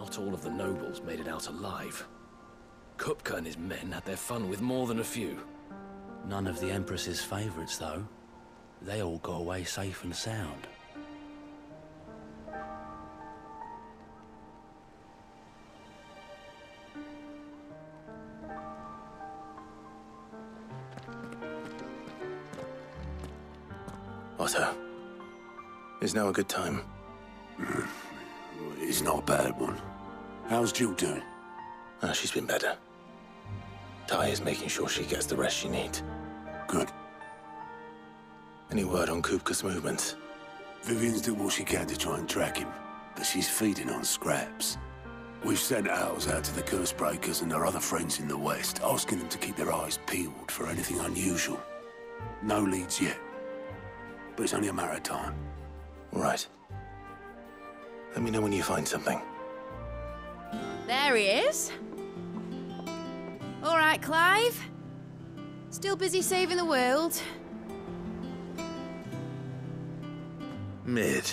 Not all of the nobles made it out alive. Kupka and his men had their fun with more than a few. None of the Empress's favorites, though. They all got away safe and sound. Otto, is now a good time? It's not a bad one. How's Jill doing? She's been better. Ty is making sure she gets the rest she needs. Good. Any word on Kupka's movements? Vivian's doing what she can to try and track him, but she's feeding on scraps. We've sent ours out to the Cursebreakers and their other friends in the West, asking them to keep their eyes peeled for anything unusual. No leads yet, but it's only a matter of time. All right. Let me know when you find something. There he is. All right, Clive. Still busy saving the world. Mid.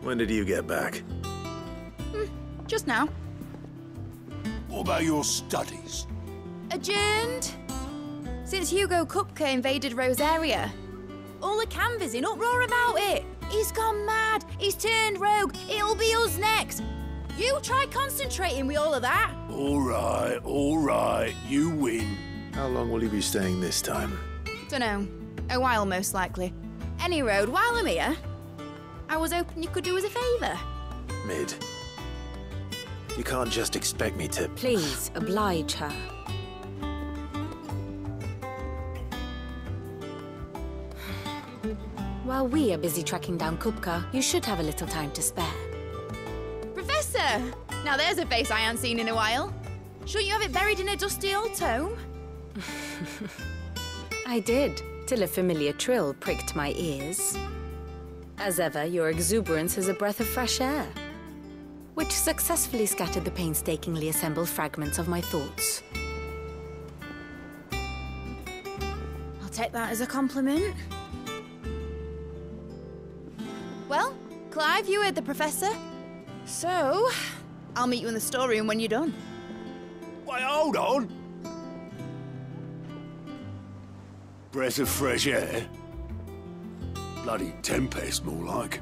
When did you get back? Just now. What about your studies? Adjourned. Since Hugo Kupka invaded Rosaria. All the canvass in uproar about it. He's gone mad. He's turned rogue. It'll be us next. You try concentrating with all of that. All right. You win. How long will you be staying this time? Dunno. A while, most likely. Any road, while I'm here, I was hoping you could do us a favour. Mid. You can't just expect me to... Please, oblige her. While we are busy tracking down Kupka, you should have a little time to spare. Professor! Now there's a face I haven't seen in a while. Shouldn't you have it buried in a dusty old tome? I did, till a familiar trill pricked my ears. As ever, your exuberance is a breath of fresh air, which successfully scattered the painstakingly assembled fragments of my thoughts. I'll take that as a compliment. Well, Clive, you heard the Professor. So, I'll meet you in the storeroom when you're done. Wait, hold on. Breath of fresh air? Bloody tempest, more like.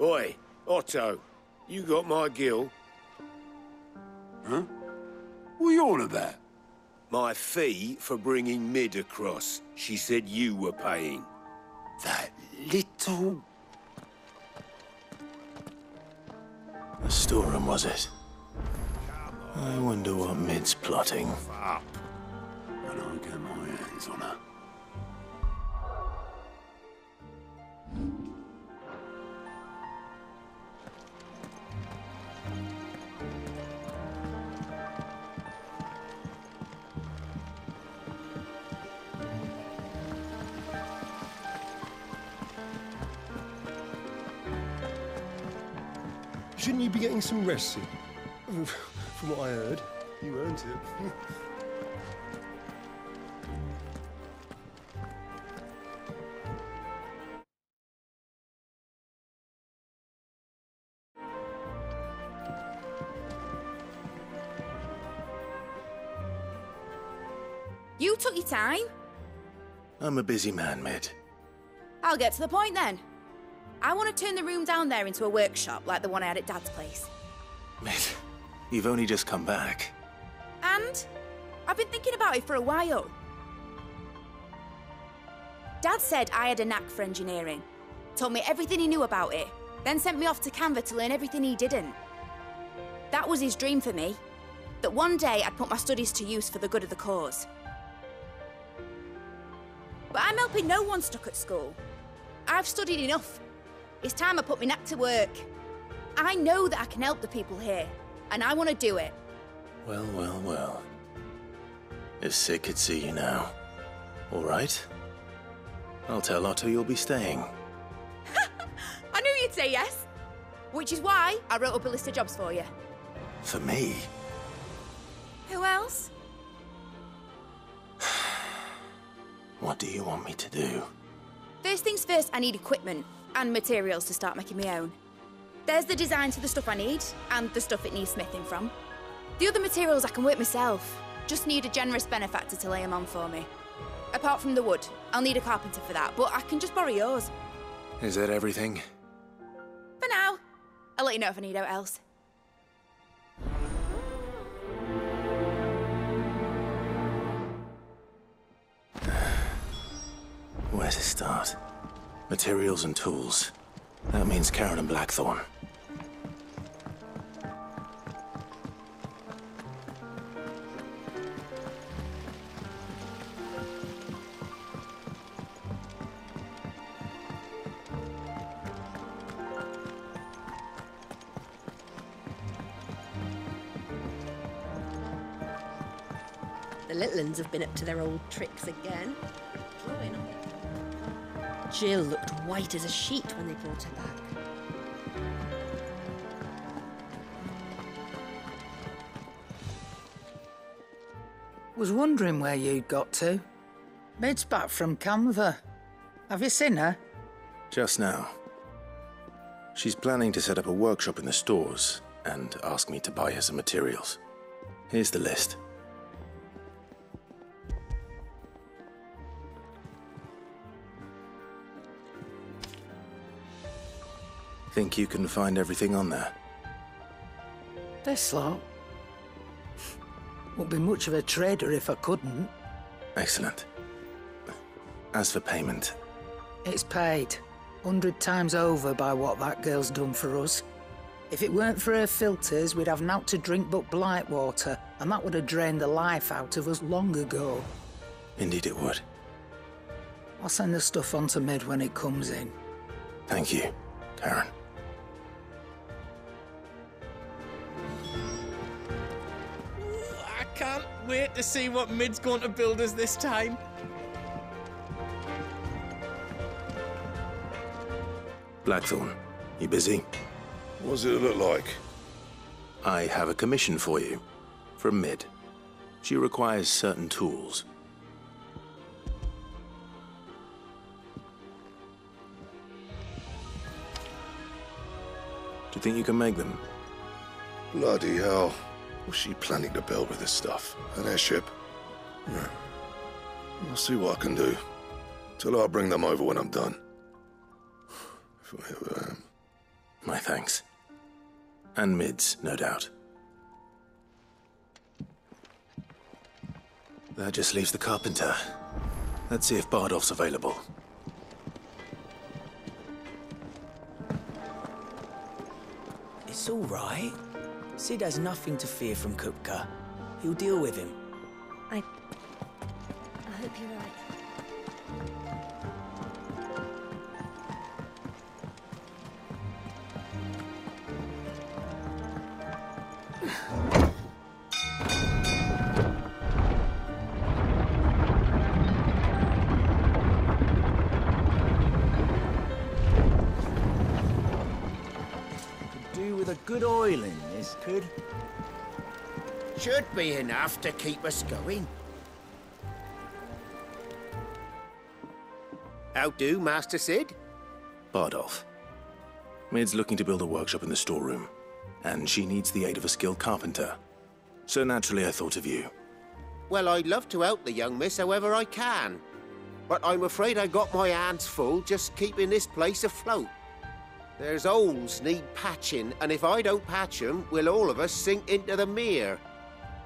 Oi, Otto, you got my gill? Huh? What are you on about? My fee for bringing Mid across. She said you were paying. That little... The storeroom, was it? I wonder what Mid's plotting. Up. When I get my hands on her. Shouldn't you be getting some rest soon? From what I heard, you earned it. You took your time. I'm a busy man, Mid. I'll get to the point then. I want to turn the room down there into a workshop like the one I had at Dad's place. Mid, you've only just come back. And I've been thinking about it for a while. Dad said I had a knack for engineering, told me everything he knew about it, then sent me off to Canva to learn everything he didn't. That was his dream for me, that one day I'd put my studies to use for the good of the cause. But I'm helping no one stuck at school. I've studied enough. It's time I put my knack to work. I know that I can help the people here, and I want to do it. Well. If Sid could see you now. All right. I'll tell Otto you'll be staying. I knew you'd say yes. Which is why I wrote up a list of jobs for you. For me? Who else? What do you want me to do? First things first, I need equipment and materials to start making my own. There's the designs for the stuff I need and the stuff it needs smithing from. The other materials I can work myself. Just need a generous benefactor to lay them on for me. Apart from the wood, I'll need a carpenter for that, but I can just borrow yours. Is that everything? For now. I'll let you know if I need out else. Where to start? Materials and tools. That means Karen and Blackthorn. The little uns have been up to their old tricks again. Drawing on it. Jill looked white as a sheet when they brought her back. Was wondering where you'd got to. Mid's back from Canva. Have you seen her? Just now. She's planning to set up a workshop in the stores and ask me to buy her some materials. Here's the list. Think you can find everything on there? This lot. Wouldn't be much of a trader if I couldn't. Excellent. As for payment... It's paid. 100 times over by what that girl's done for us. If it weren't for her filters, we'd have naught to drink but blight water, and that would have drained the life out of us long ago. Indeed it would. I'll send the stuff on to Mid when it comes in. Thank you, Karen. I can't wait to see what Mid's going to build us this time. Blackthorn, you busy? What does it look like? I have a commission for you. From Mid. She requires certain tools. Do you think you can make them? Bloody hell. What's she planning to build with this stuff? An airship? Yeah. I'll see what I can do. Tell her I'll bring them over when I'm done. If I ever am. My thanks. And Mid's, no doubt. That just leaves the carpenter. Let's see if Bardolph's available. It's all right. Sid has nothing to fear from Kupka. He'll deal with him. I hope you're right. With a good oiling, this could. Should be enough to keep us going. How do, Master Sid? Bardolph. Mid's looking to build a workshop in the storeroom, and she needs the aid of a skilled carpenter. So naturally I thought of you. Well, I'd love to help the young miss however I can. But I'm afraid I got my hands full just keeping this place afloat. There's holes need patching, and if I don't patch them, will all of us sink into the mere.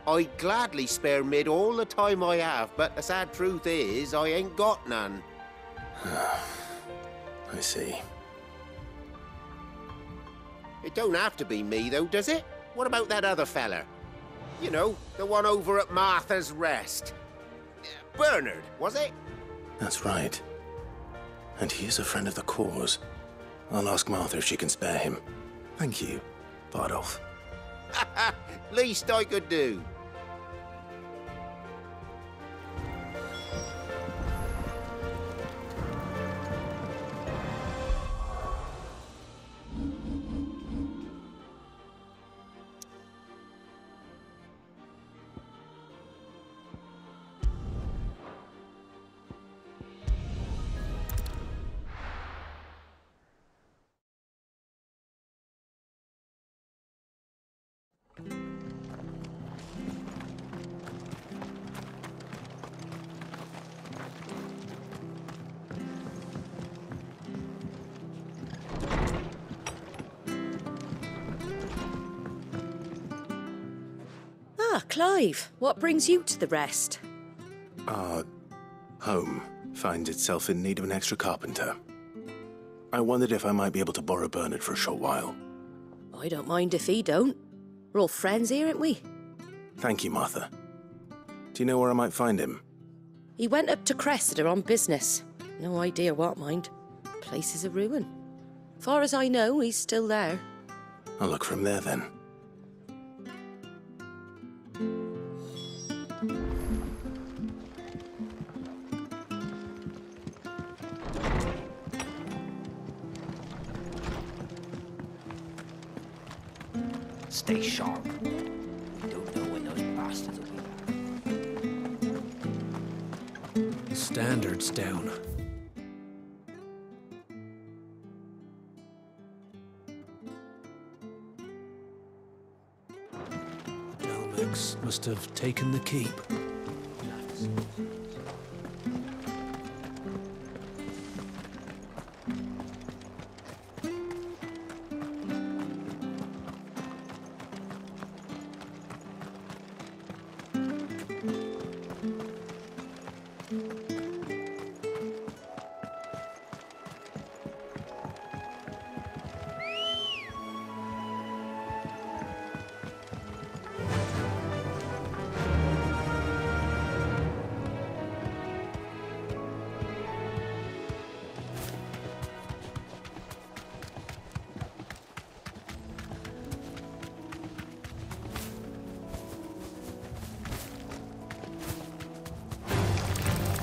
I'd gladly spare Mid all the time I have, but the sad truth is, I ain't got none. I see. It don't have to be me, though, does it? What about that other fella? You know, the one over at Martha's Rest. Bernard, was it? That's right. And he is a friend of the cause. I'll ask Martha if she can spare him. Thank you, Bardolph. Least I could do. Ah, Clive. What brings you to the rest? Our home finds itself in need of an extra carpenter. I wondered if I might be able to borrow Bernard for a short while. I don't mind if he don't. We're all friends here, aren't we? Thank you, Martha. Do you know where I might find him? He went up to Cressida on business. No idea what, mind. Place is a ruin. Far as I know, he's still there. I'll look from there, then. Stay sharp. Don't know when those bastards will be back. The standard's down. Delmex must have taken the keep.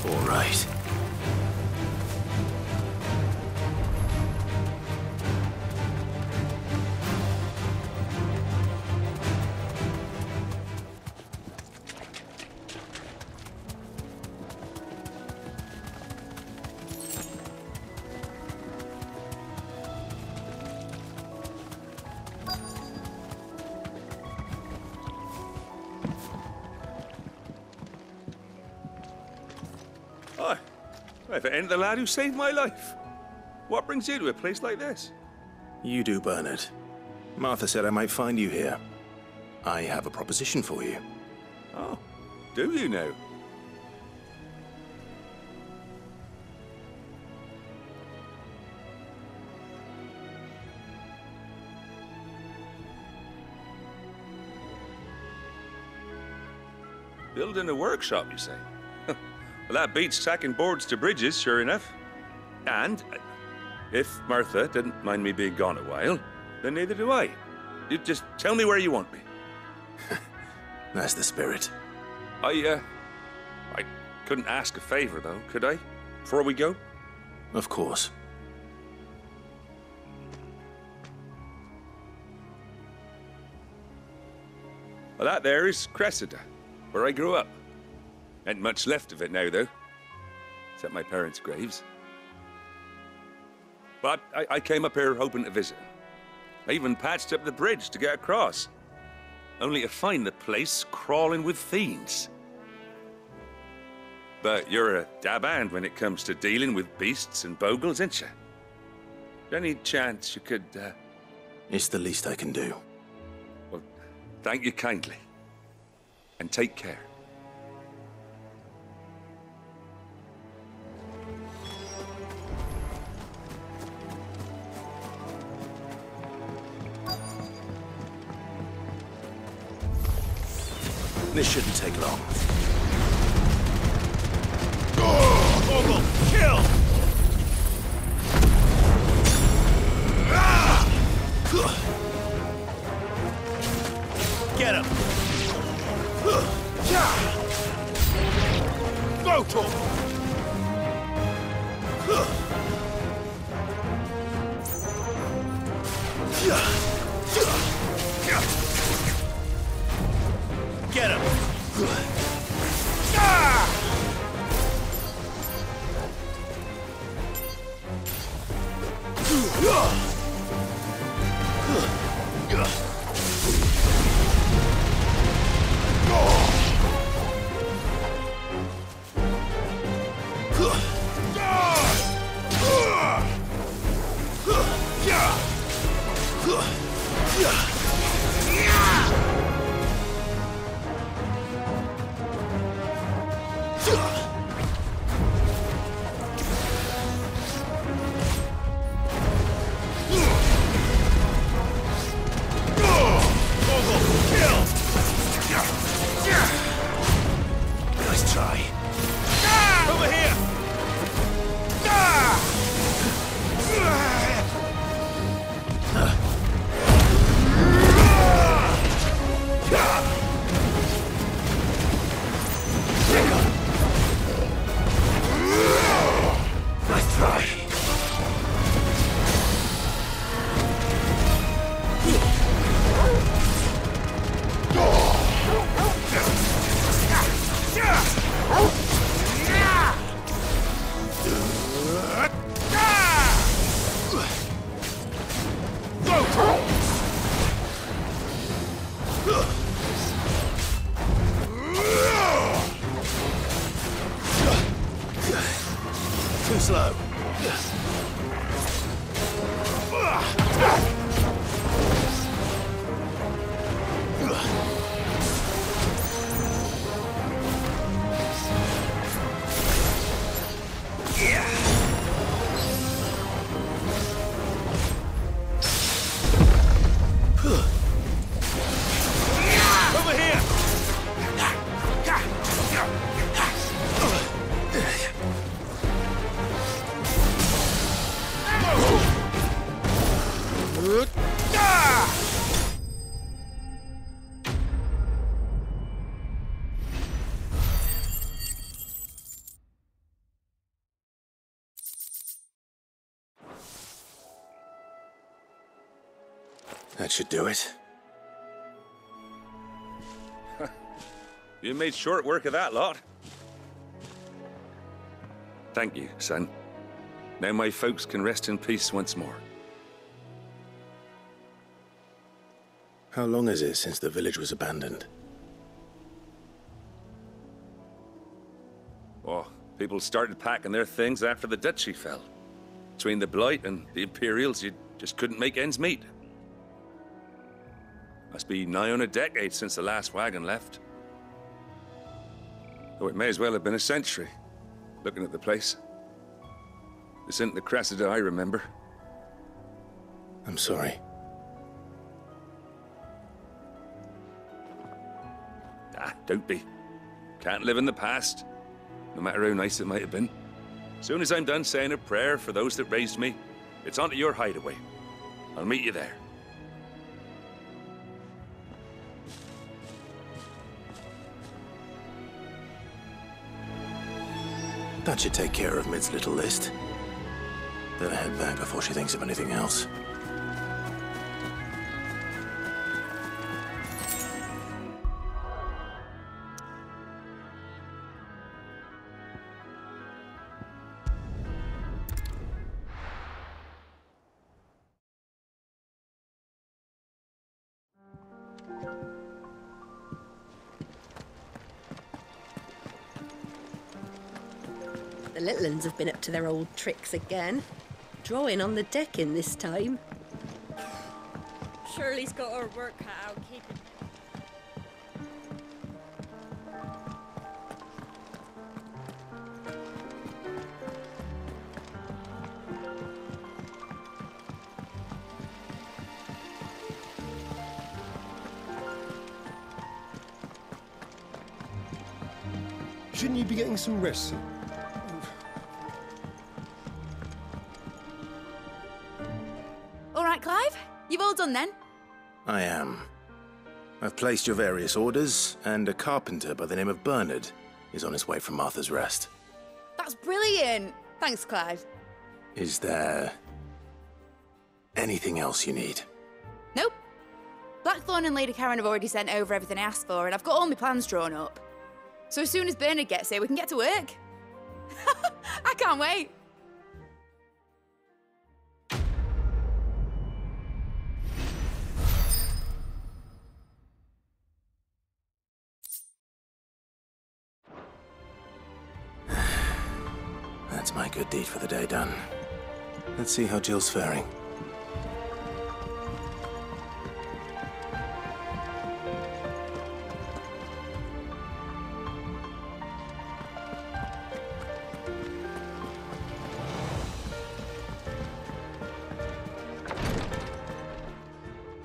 All right. If it ain't the lad who saved my life. What brings you to a place like this? You do, Bernard. Martha said I might find you here. I have a proposition for you. Oh, do you now? Building a workshop, you say? Well, that beats sacking boards to bridges, sure enough. And if Martha didn't mind me being gone a while, then neither do I. You just tell me where you want me. That's the spirit. I couldn't ask a favor, though, could I? Before we go? Of course. Well, that there is Cressida, where I grew up. Ain't much left of it now, though. Except my parents' graves. But I came up here hoping to visit. I even patched up the bridge to get across. Only to find the place crawling with fiends. But you're a dab hand when it comes to dealing with beasts and bogles, ain't you? Any chance you could, It's the least I can do. Well, thank you kindly. And take care. This shouldn't take long. Bogle, kill! Get him! Go to him! Get him! blow. Over here! That should do it. You made short work of that lot. Thank you, son. Now my folks can rest in peace once more. How long is it since the village was abandoned? Oh, people started packing their things after the duchy fell. Between the Blight and the Imperials, you just couldn't make ends meet. Must be nigh on a decade since the last wagon left. Though it may as well have been a century, looking at the place. This isn't the Cressida I remember. I'm sorry. Ah, don't be. Can't live in the past, no matter how nice it might have been. Soon as I'm done saying a prayer for those that raised me, it's on to your hideaway. I'll meet you there. That should take care of Mid's little list. Better head back before she thinks of anything else. The little uns have been up to their old tricks again. Drawing on the decking this time. Shirley's got her work cut out keeping. Shouldn't you be getting some rest? All right, Clive? You've all done then? I am. I've placed your various orders, and a carpenter by the name of Bernard is on his way from Martha's Rest. That's brilliant. Thanks, Clive. Is there anything else you need? Nope. Blackthorn and Lady Karen have already sent over everything I asked for, and I've got all my plans drawn up. So as soon as Bernard gets here, we can get to work. I can't wait. That's my good deed for the day done. Let's see how Jill's faring.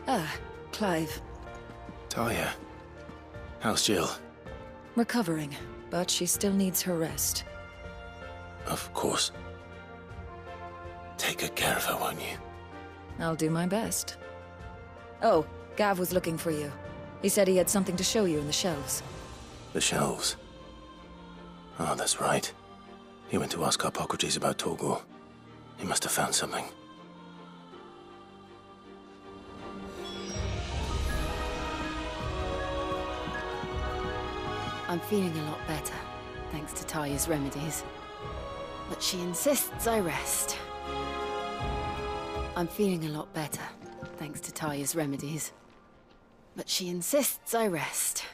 Ah, Clive. Talia, how's Jill? Recovering, but she still needs her rest. Of course. Take good care of her, won't you? I'll do my best. Oh, Gav was looking for you. He said he had something to show you in the shelves. The shelves? Oh, that's right. He went to ask Harpocrates about Torgor. He must have found something. I'm feeling a lot better, thanks to Talia's remedies. But she insists I rest. I'm feeling a lot better, thanks to Talia's remedies. But she insists I rest.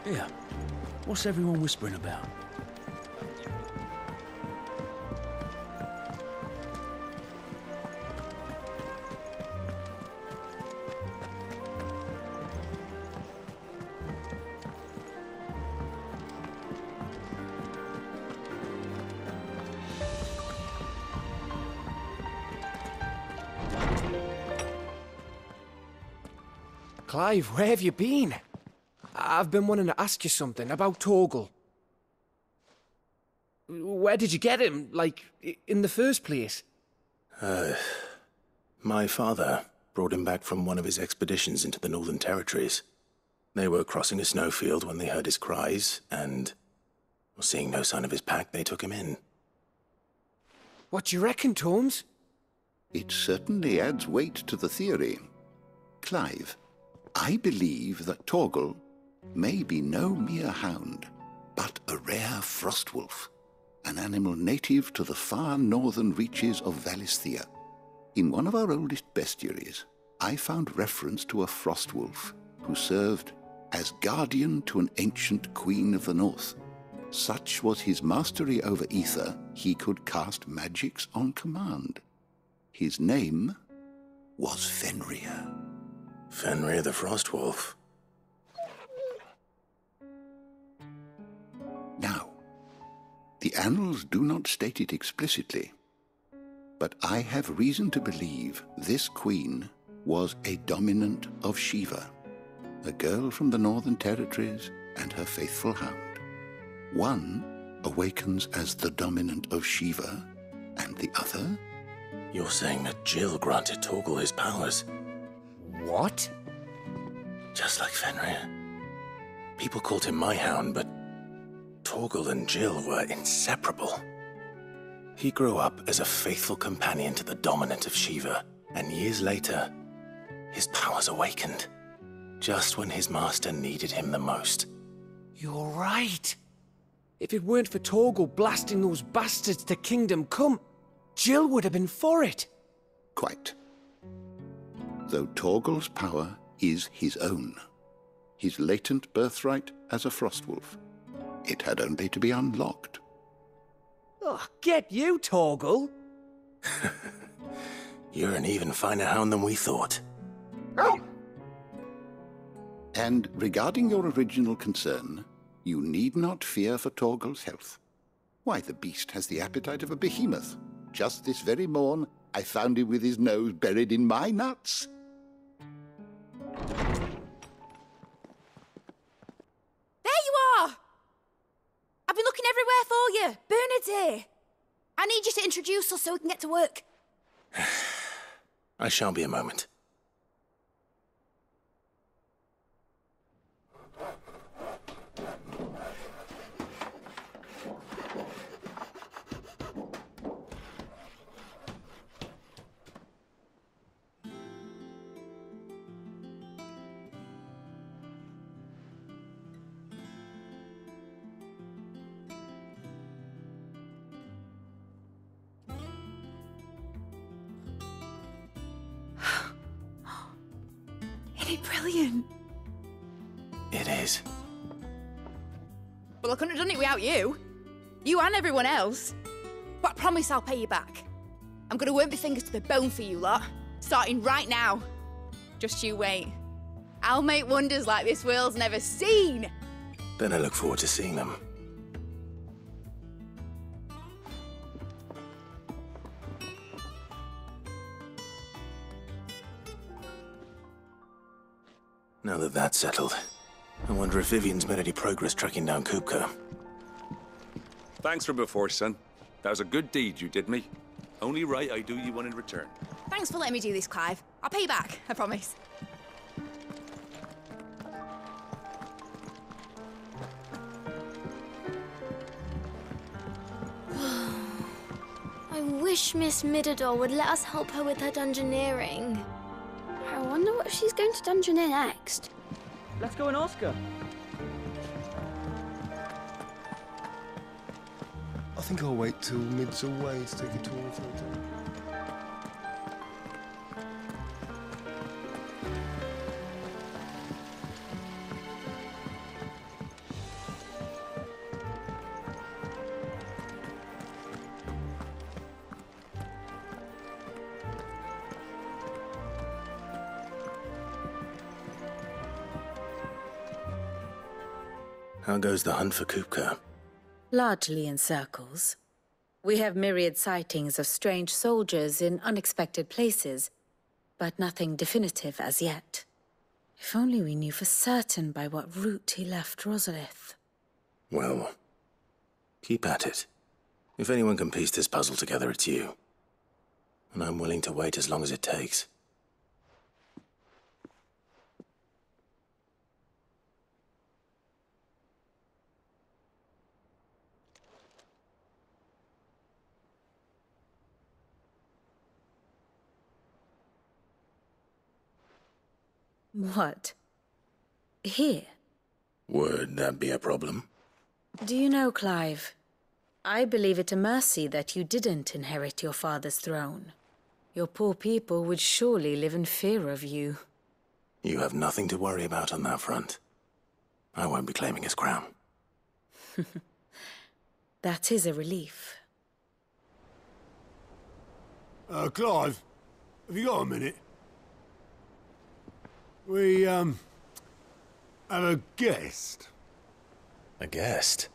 Here, what's everyone whispering about? Clive, where have you been? I've been wanting to ask you something about Torgal. Where did you get him, like, in the first place? My father brought him back from one of his expeditions into the Northern Territories. They were crossing a snowfield when they heard his cries, and, seeing no sign of his pack, they took him in. What do you reckon, Tomes? It certainly adds weight to the theory. Clive, I believe that Torgal may be no mere hound, but a rare frostwolf, an animal native to the far northern reaches of Valisthea. In one of our oldest bestiaries, I found reference to a frostwolf who served as guardian to an ancient queen of the north. Such was his mastery over ether, he could cast magics on command. His name was Fenrir. Fenrir the Frostwolf. Now, the annals do not state it explicitly, but I have reason to believe this queen was a dominant of Shiva, a girl from the Northern Territories and her faithful hound. One awakens as the dominant of Shiva, and the other? You're saying that Jill granted Torgal his powers? What? Just like Fenrir. People called him my hound, but Torgal and Jill were inseparable. He grew up as a faithful companion to the dominant of Shiva, and years later, his powers awakened, just when his master needed him the most. You're right. If it weren't for Torgal blasting those bastards to Kingdom Come, Jill would have been for it. Quite. Though Torgal's power is his own, his latent birthright as a Frostwolf. It had only to be unlocked. Oh, get you, Torgal! You're an even finer hound than we thought. And regarding your original concern, you need not fear for Torgal's health. Why, the beast has the appetite of a behemoth. Just this very morn, I found him with his nose buried in my nuts. There you are! I've been looking everywhere for you. Bernard's here. I need you to introduce us so we can get to work. I shall be a moment. Isn't it brilliant? It is. Well, I couldn't have done it without you. You and everyone else. But I promise I'll pay you back. I'm gonna work my fingers to the bone for you lot, starting right now. Just you wait. I'll make wonders like this world's never seen. Then I look forward to seeing them. Now that that's settled, I wonder if Vivian's made any progress tracking down Kupka. Thanks for before, son. That was a good deed you did me. Only right I do you one in return. Thanks for letting me do this, Clive. I'll pay you back, I promise. I wish Miss Midador would let us help her with her dungeoneering. I wonder what she's going to dungeoneer next. Let's go and ask her. I think I'll wait till Mid's away to take a tour of her. How goes the hunt for Kupka? Largely in circles. We have myriad sightings of strange soldiers in unexpected places, but nothing definitive as yet. If only we knew for certain by what route he left Rosalith. Well, keep at it. If anyone can piece this puzzle together, it's you. And I'm willing to wait as long as it takes. What? Here? Would that be a problem? Do you know, Clive, I believe it a mercy that you didn't inherit your father's throne. Your poor people would surely live in fear of you. You have nothing to worry about on that front. I won't be claiming his crown. That is a relief. Clive, have you got a minute? We, have a guest. A guest?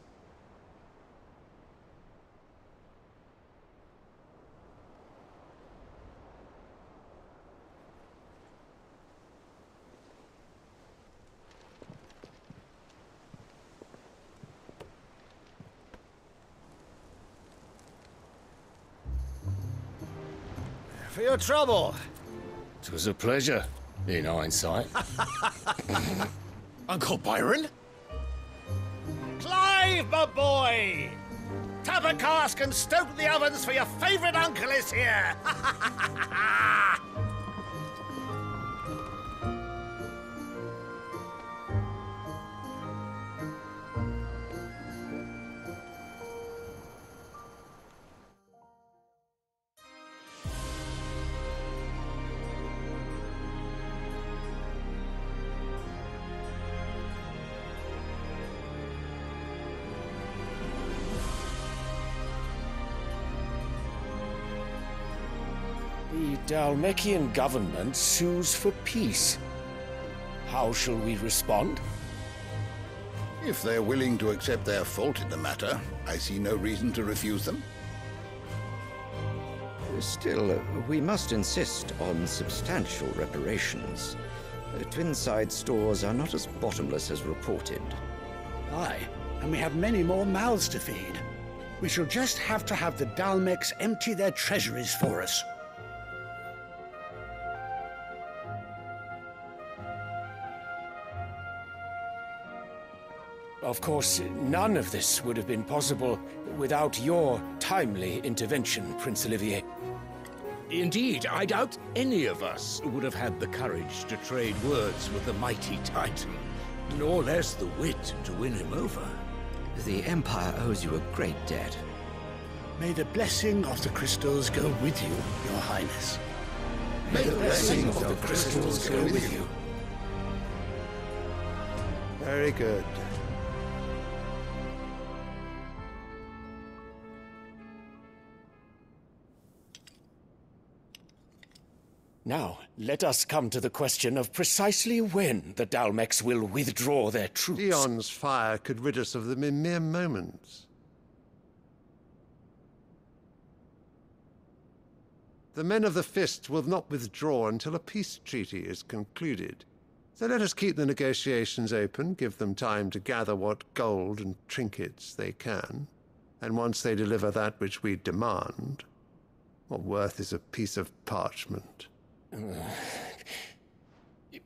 For your trouble. 'Twas a pleasure, in hindsight. Uncle Byron? Clive, my boy! Tap a cask and stoke the ovens, for your favourite uncle is here! The Dalmekian government sues for peace. How shall we respond? If they're willing to accept their fault in the matter, I see no reason to refuse them. Still, we must insist on substantial reparations. Twinside stores are not as bottomless as reported. Aye, and we have many more mouths to feed. We shall just have to have the Dalmeks empty their treasuries for us. Of course, none of this would have been possible without your timely intervention, Prince Olivier. Indeed, I doubt any of us would have had the courage to trade words with the mighty Titan, nor less the wit to win him over. The Empire owes you a great debt. May the blessing of the crystals go with you, Your Highness. May the blessing of the crystals go with you. Very good. Now, let us come to the question of precisely when the Dalmeks will withdraw their troops. Dion's fire could rid us of them in mere moments. The men of the Fist will not withdraw until a peace treaty is concluded. So let us keep the negotiations open, give them time to gather what gold and trinkets they can, and once they deliver that which we demand, what worth is a piece of parchment?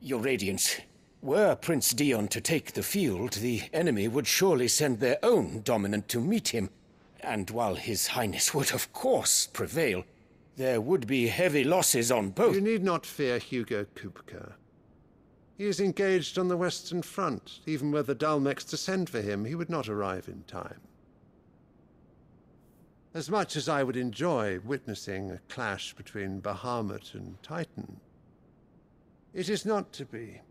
Your Radiance, were Prince Dion to take the field, the enemy would surely send their own dominant to meet him. And while His Highness would of course prevail, there would be heavy losses on both. You need not fear Hugo Kupka. He is engaged on the Western Front. Even were the Dalmeks to send for him, he would not arrive in time. As much as I would enjoy witnessing a clash between Bahamut and Titan, it is not to be.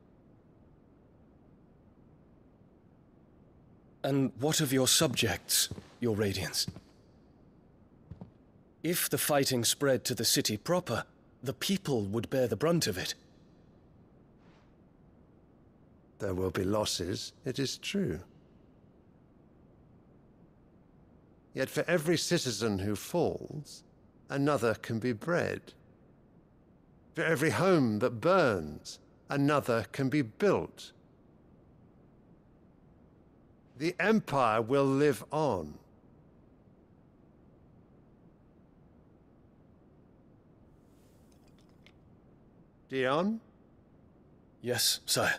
And what of your subjects, Your Radiance? If the fighting spread to the city proper, the people would bear the brunt of it. There will be losses, it is true. Yet for every citizen who falls, another can be bred. For every home that burns, another can be built. The Empire will live on. Dion? Yes, sire.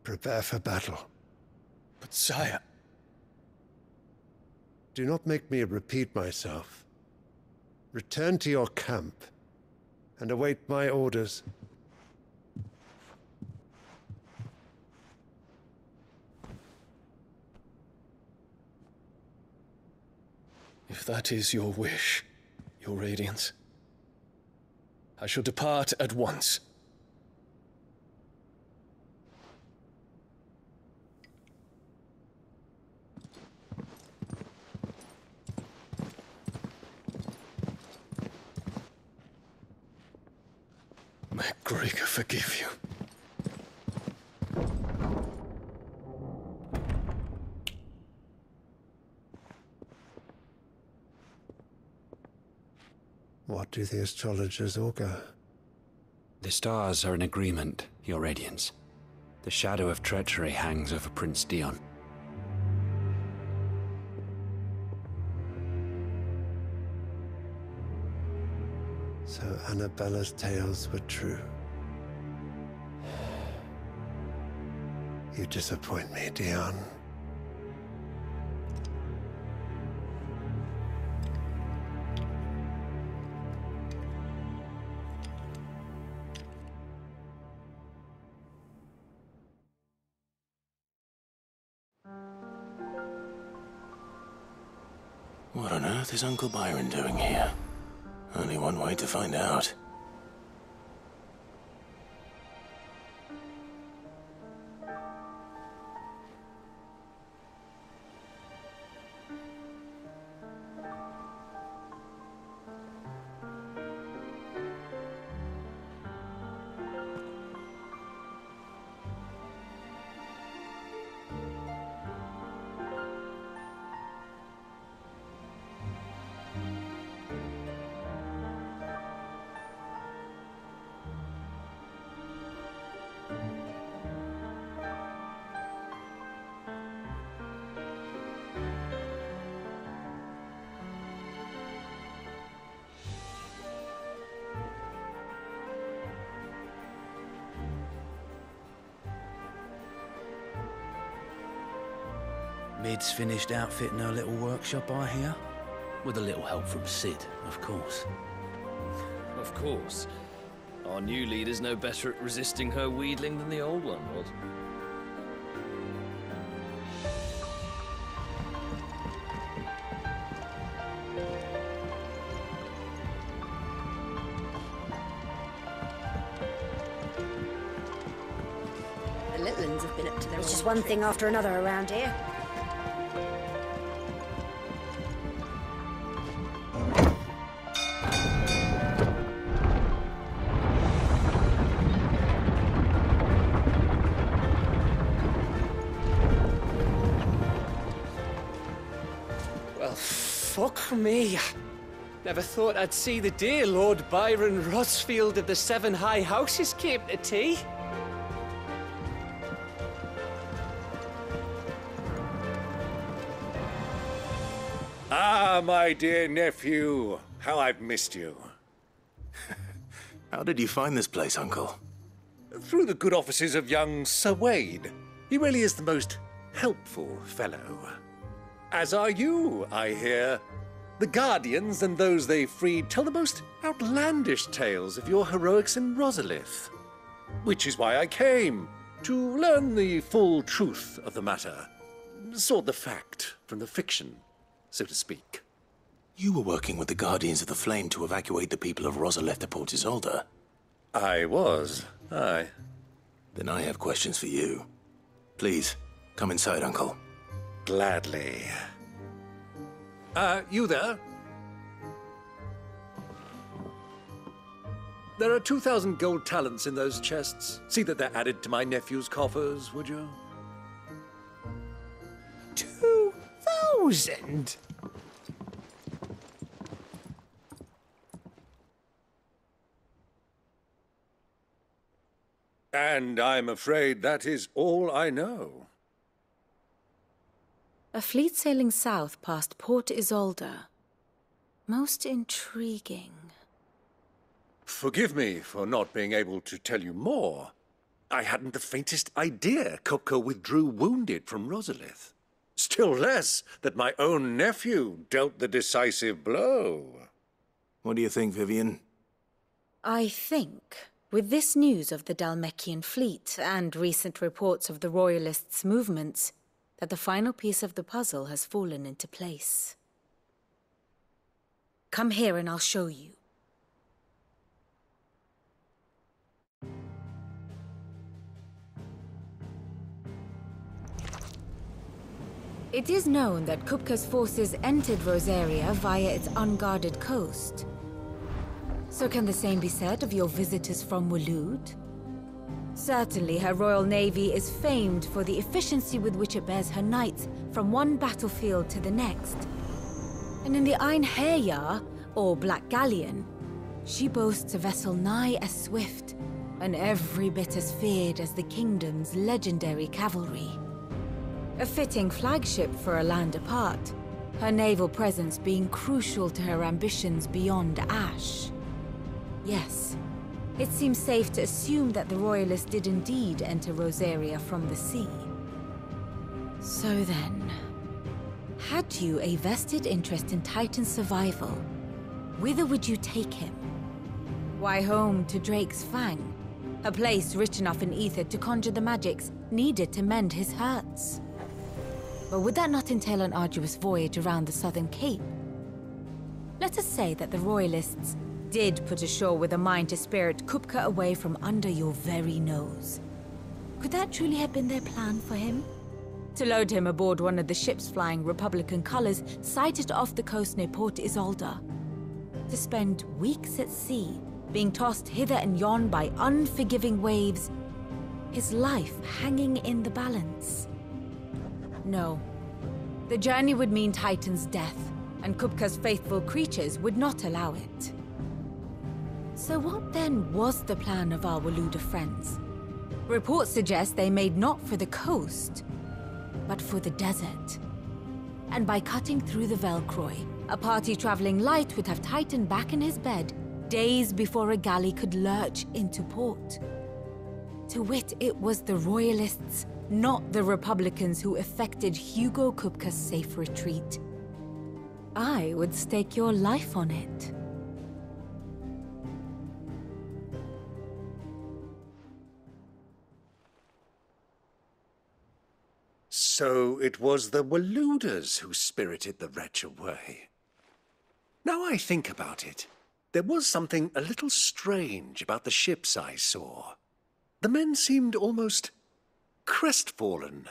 Prepare for battle. But sire... Do not make me repeat myself. Return to your camp and await my orders. If that is your wish, Your Radiance, I shall depart at once. May Gregor forgive you. What do the astrologers augur? The stars are in agreement, Your Radiance. The shadow of treachery hangs over Prince Dion. So Annabella's tales were true. You disappoint me, Dion. What on earth is Uncle Byron doing here? Only one way to find out. Mid's finished outfitting her little workshop, I hear. With a little help from Cid, of course. Of course. Our new leader's no better at resisting her wheedling than the old one was. The Litlins have been up to their It's old just one thing after another around here. Fuck me. Never thought I'd see the dear Lord Byron Rosfield of the Seven High Houses came to tea. Ah, my dear nephew. How I've missed you. How did you find this place, Uncle? through the good offices of young Sir Wade. He really is the most helpful fellow. As are you, I hear. The Guardians and those they freed tell the most outlandish tales of your heroics in Rosalith. Which is why I came, to learn the full truth of the matter. Sort the fact from the fiction, so to speak. You were working with the Guardians of the Flame to evacuate the people of Rosalith to Port Isolde. I was, aye. Then I have questions for you. Please, come inside, Uncle. Gladly. You there? There are 2,000 gold talents in those chests. See that they're added to my nephew's coffers, would you? 2,000? And I'm afraid that is all I know. A fleet sailing south past Port Isolde. Most intriguing. Forgive me for not being able to tell you more. I hadn't the faintest idea Kupka withdrew wounded from Rosalith. Still less that my own nephew dealt the decisive blow. What do you think, Vivian? I think, with this news of the Dhalmekian fleet and recent reports of the Royalists' movements, that the final piece of the puzzle has fallen into place. Come here and I'll show you. It is known that Kupka's forces entered Rosaria via its unguarded coast. So can the same be said of your visitors from Waloed? Certainly, her Royal Navy is famed for the efficiency with which it bears her knights from one battlefield to the next. And in the Einherjar, or Black Galleon, she boasts a vessel nigh as swift and every bit as feared as the kingdom's legendary cavalry. A fitting flagship for a land apart, her naval presence being crucial to her ambitions beyond Ash. Yes, it seems safe to assume that the Royalists did indeed enter Rosaria from the sea. So then, had you a vested interest in Titan's survival, whither would you take him? Why, home to Drake's Fang, a place rich enough in ether to conjure the magics needed to mend his hurts. But would that not entail an arduous voyage around the southern cape? Let us say that the Royalists did put ashore with a mind to spirit Kupka away from under your very nose. Could that truly have been their plan for him? To load him aboard one of the ships flying Republican colors sighted off the coast near Port Isolde. To spend weeks at sea, being tossed hither and yon by unforgiving waves, his life hanging in the balance. No. The journey would mean Titan's death, and Kupka's faithful creatures would not allow it. So what then was the plan of our Waluda friends? Reports suggest they made not for the coast, but for the desert. And by cutting through the Velcroy, a party traveling light would have Titan back in his bed days before a galley could lurch into port. To wit, it was the Royalists, not the Republicans, who effected Hugo Kupka's safe retreat. I would stake your life on it. So it was the Waludas who spirited the wretch away. Now I think about it, there was something a little strange about the ships I saw. The men seemed almost crestfallen,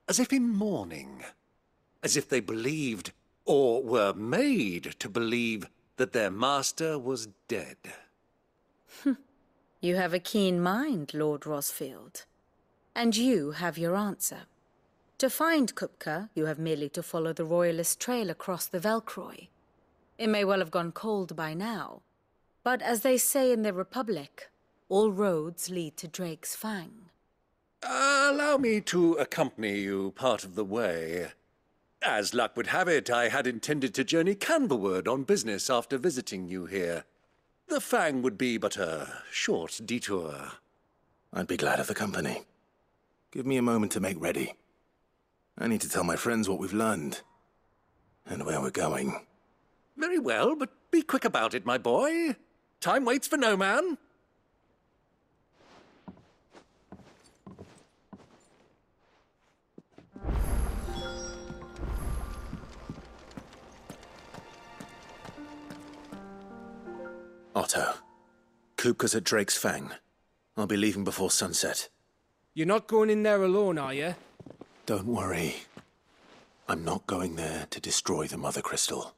as if in mourning, as if they believed, or were made to believe, that their master was dead. You have a keen mind, Lord Rosfield. And you have your answer. To find Kupka, you have merely to follow the Royalist trail across the Velcroy. It may well have gone cold by now, but as they say in the Republic, all roads lead to Drake's Fang. Allow me to accompany you part of the way. As luck would have it, I had intended to journey Canberward on business after visiting you here. The Fang would be but a short detour. I'd be glad of the company. Give me a moment to make ready. I need to tell my friends what we've learned. And where we're going. Very well, but be quick about it, my boy. Time waits for no man. Otto. Kupka's at Drake's Fang. I'll be leaving before sunset. You're not going in there alone, are you? Don't worry. I'm not going there to destroy the Mother Crystal.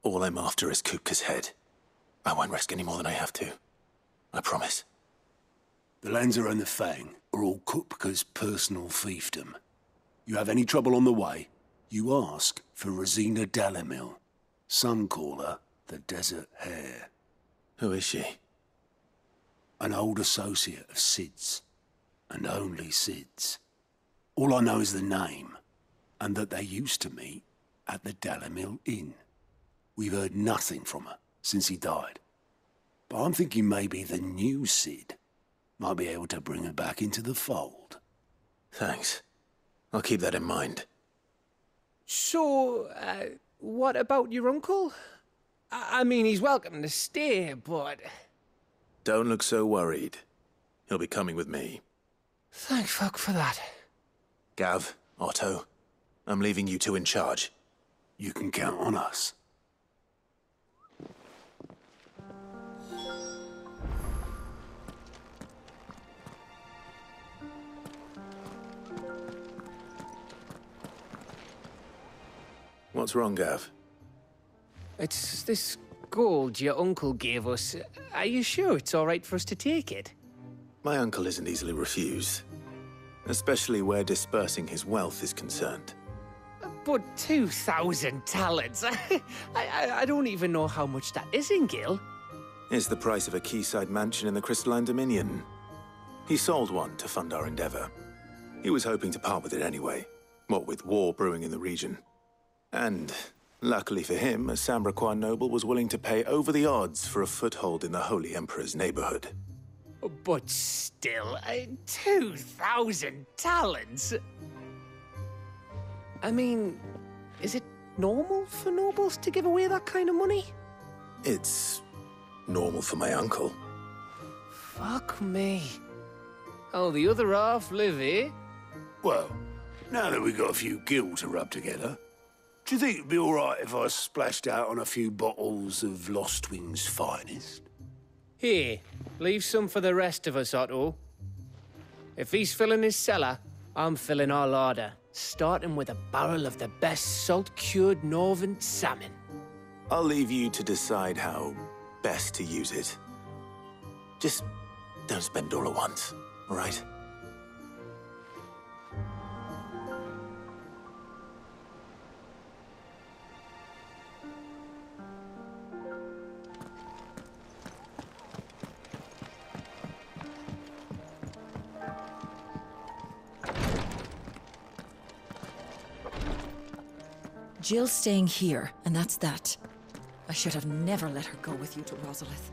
All I'm after is Kupka's head. I won't risk any more than I have to. I promise. The Lanza and the Fang are all Kupka's personal fiefdom. You have any trouble on the way, you ask for Rosina Dalamil. Some call her the Desert Hare. Who is she? An old associate of Sid's. And only Sid's. All I know is the name, and that they used to meet at the Dalamil Inn. We've heard nothing from her since he died. But I'm thinking maybe the new Sid might be able to bring her back into the fold. Thanks. I'll keep that in mind. So, what about your uncle? I mean, he's welcome to stay, but... Don't look so worried. He'll be coming with me. Thank fuck for that. Gav, Otto, I'm leaving you two in charge. You can count on us. What's wrong, Gav? It's this gold your uncle gave us. Are you sure it's all right for us to take it? My uncle isn't easily refused. Especially where dispersing his wealth is concerned. But 2,000 talents? I don't even know how much that is in Gil. It's the price of a quayside mansion in the Crystalline Dominion. He sold one to fund our endeavor. He was hoping to part with it anyway, what with war brewing in the region. And, luckily for him, a Sambraquan noble was willing to pay over the odds for a foothold in the Holy Emperor's neighborhood. But still, 2,000 talents? I mean, is it normal for nobles to give away that kind of money? It's normal for my uncle. Fuck me. Oh, the other half live, eh? Well, now that we've got a few gil to rub together, do you think it'd be all right if I splashed out on a few bottles of Lost Wing's finest? Here, leave some for the rest of us, Otto. If he's filling his cellar, I'm filling our larder, starting with a barrel of the best salt-cured northern salmon. I'll leave you to decide how best to use it. Just don't spend all at once, all right? Jill's staying here, and that's that. I should have never let her go with you to Rosalith.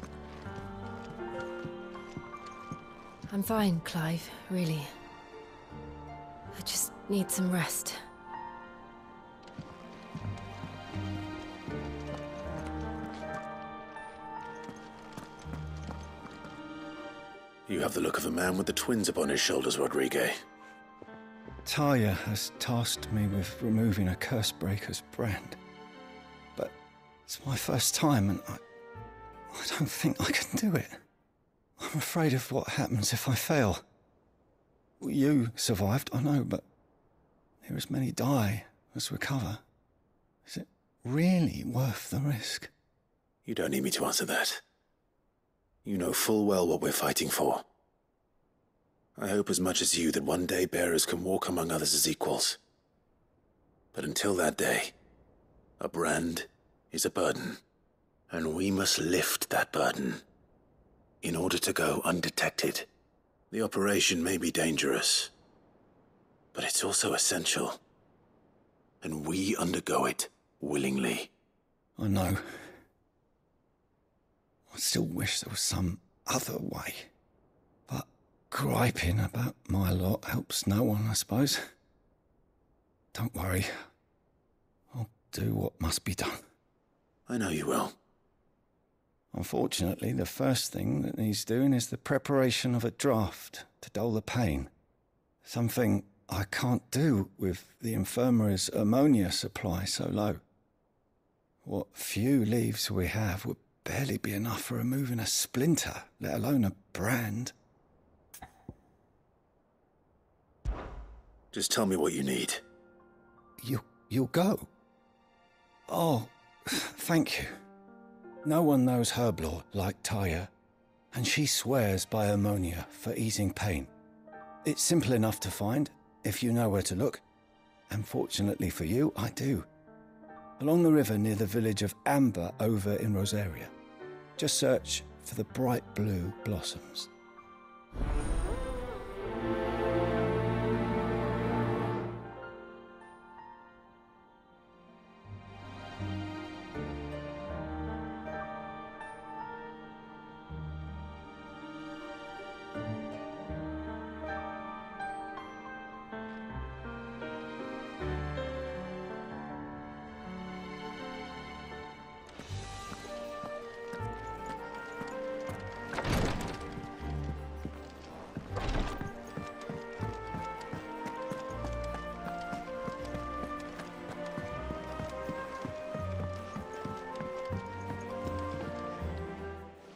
I'm fine, Clive, really. I just need some rest. You have the look of a man with the twins upon his shoulders, Rodrigue. Talia has tasked me with removing a Cursebreaker's brand. But it's my first time, and I don't think I can do it. I'm afraid of what happens if I fail. You survived, I know, but there as many die as recover. Is it really worth the risk? You don't need me to answer that. You know full well what we're fighting for. I hope as much as you that one day bearers can walk among others as equals. But until that day, a brand is a burden, and we must lift that burden in order to go undetected. The operation may be dangerous, but it's also essential, and we undergo it willingly. I know. I still wish there was some other way. But griping about my lot helps no one, I suppose. Don't worry. I'll do what must be done. I know you will. Unfortunately, the first thing that needs doing is the preparation of a draft to dull the pain. Something I can't do with the infirmary's ammonia supply so low. What few leaves we have would barely be enough for removing a splinter, let alone a brand. Just tell me what you need. You'll go? Oh, thank you. No one knows Herblore like Taya, and she swears by ammonia for easing pain. It's simple enough to find, if you know where to look. And fortunately for you, I do. Along the river near the village of Amber over in Rosaria. Just search for the bright blue blossoms.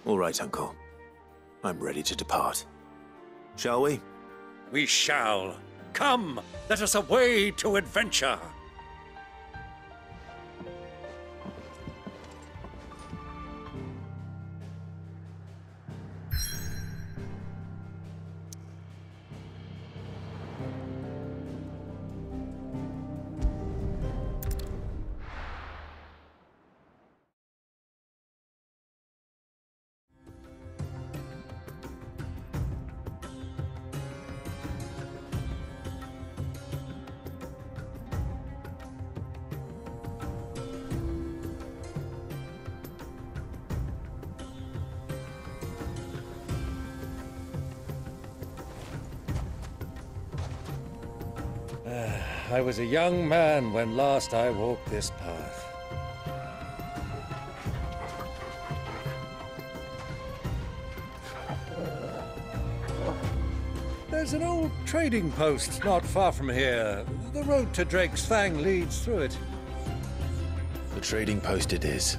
All right, Uncle. I'm ready to depart. Shall we? We shall. Come, let us away to adventure. I was a young man when last I walked this path. There's an old trading post not far from here. The road to Drake's Fang leads through it. The trading post it is.